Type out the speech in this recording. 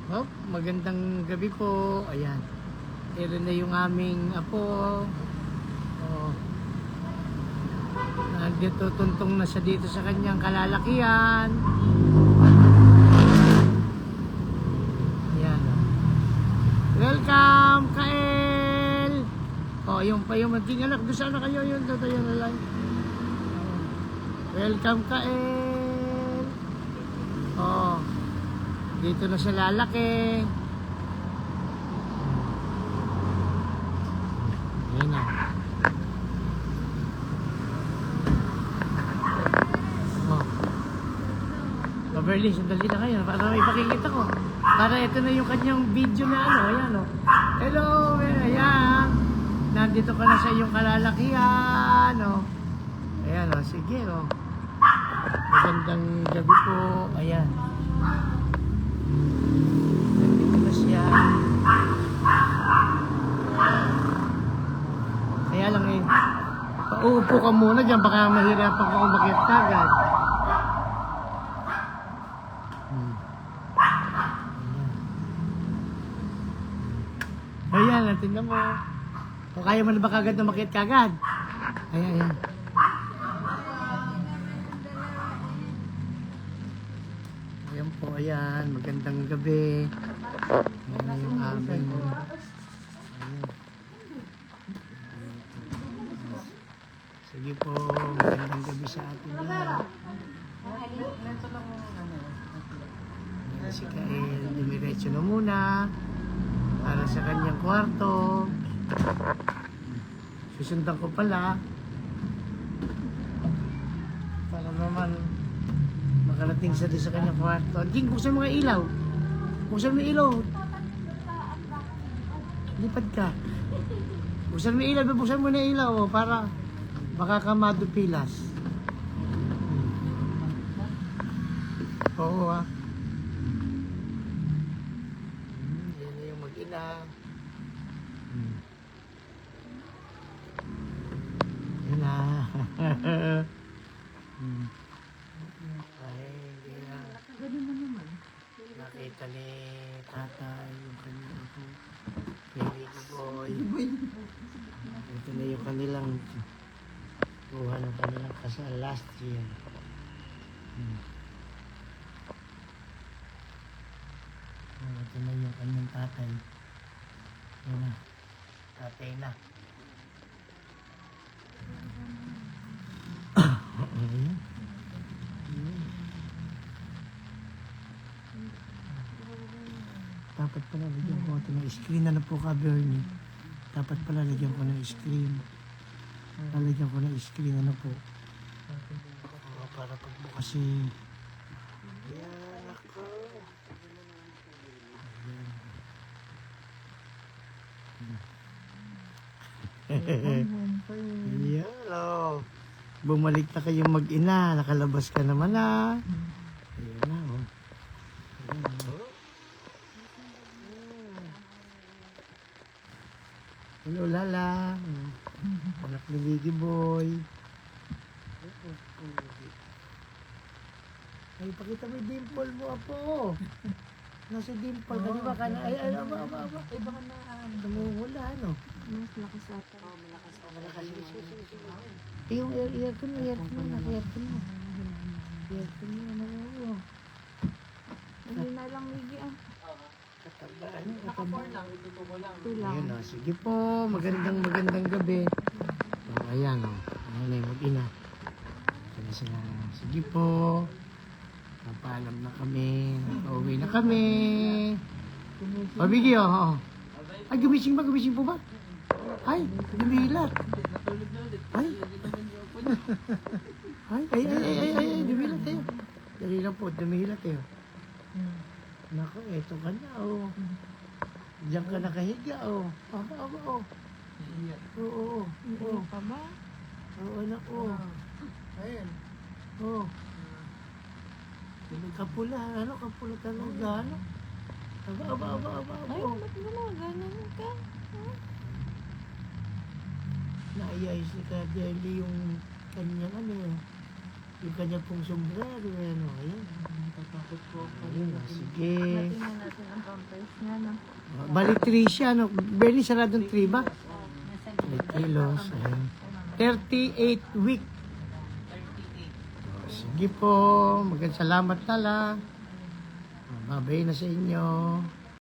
Oh, magandang gabi po. Ayan. Ito na yung aming apo. Oh. Nandito tuntong na siya dito sa kanyang kalalakihan. Ayan. Welcome, Kael! Oh, yung pa yung maging anak. Doon sana kayo yun. Doon tayo na lang. Welcome, Kael! Oh. Dito na siya lalaki. Ayan na. Oh. Beverly, sandali na kayo. Para may pakikita ko. Para ito na yung kanyang video na ano. Ayan o. Hello, ayan. Nandito ka na sa iyong kalalakihan. O. Ayan o. Sige o. Magandang gabi po. Ayan. Nandito na siya. Kaya lang eh, pauupo ka muna dyan, baka mahirapan ka umakyat kagad. Ayan, tingnan mo. O kaya mo na ba kagad umakyat kagad? Ayan, ayan. Ayan po, ayan. Magandang gabi. Ayan yung aming... Ayan. Sige po, magandang gabi sa atin yan. Ayan si Kael, dumiretso na muna para sa kanyang kwarto. Susundan ko pala para naman makarating sa doon sa kanyang kwarto. Jing, buksan mo nga ilaw. Buksan mo ilaw. Lipad ka. Buksan mo ilaw, buksan mo na ilaw para baka ka madupilas. Oo ah. Yan na yung mag-ina. Yan na. Ay, hindi na. Nakita ni tatay yung kanyang baby boy. Ito na yung kanilang buha ng kanilang kasal last year. Ito na yung kanyang tatay. Yan na. Tatay na. Ayan. Dapat pala lagyan ko ito ng screen. Ano po ka, Bernie? Dapat pala lagyan ko ng screen. Lalagyan ko ng screen. Ano po? Para pagbukas eh. Ayan, ako. Ayan, bumalik na kayong mag-ina. Nakalabas ka naman ah. Ayan na, oh. Ayan, oh. Hello, Lala. Anak ni Biggie Boy. Ay, pakita mo yung dimple mo, apo. Nasa dimple. Di ba ka na? Ay, aba. Ay, baka na namumula, ano? Mas lakas ata. Oo, malakas. Yung aircon mo, naka-aircon mo. Aircon mo, ano? Hindi na lang ligi ah. Kataba, ano? Kataba. Ito lang. Ayan o, sige po. Magandang gabi. Oh, ayan o. Ayan na yung mag-ina. Sige po. Napaalam na kami. Nakauwi na kami. O, Biggie o. Ay, gumising po ba? Ay, dumilat. Ay. Ay, dumilat tayo. Dali lang po, dumilat tayo. Naku, eto ka na, oh. Diyan ka nakahiga, oh. Oo. Oo. Pa ba? Oo, anak, oh. Ayan. Oh. Kapula, ano? Kapula talaga, ano? Aba. Ay, ba't mo na? Ganyan ka? Naayayos ni Kadeli yung kanyang, ano, yung kanyang pong sombrero, ano. Ayan. Natatakot po ako. Sige. Tingnan natin ang pampers niya, no? Bali 3 siya, no? Barely saradong 3 ba? 3 kilos. Ayan. 38 week. Sige po. Magandang salamat na lang. Babay na sa inyo.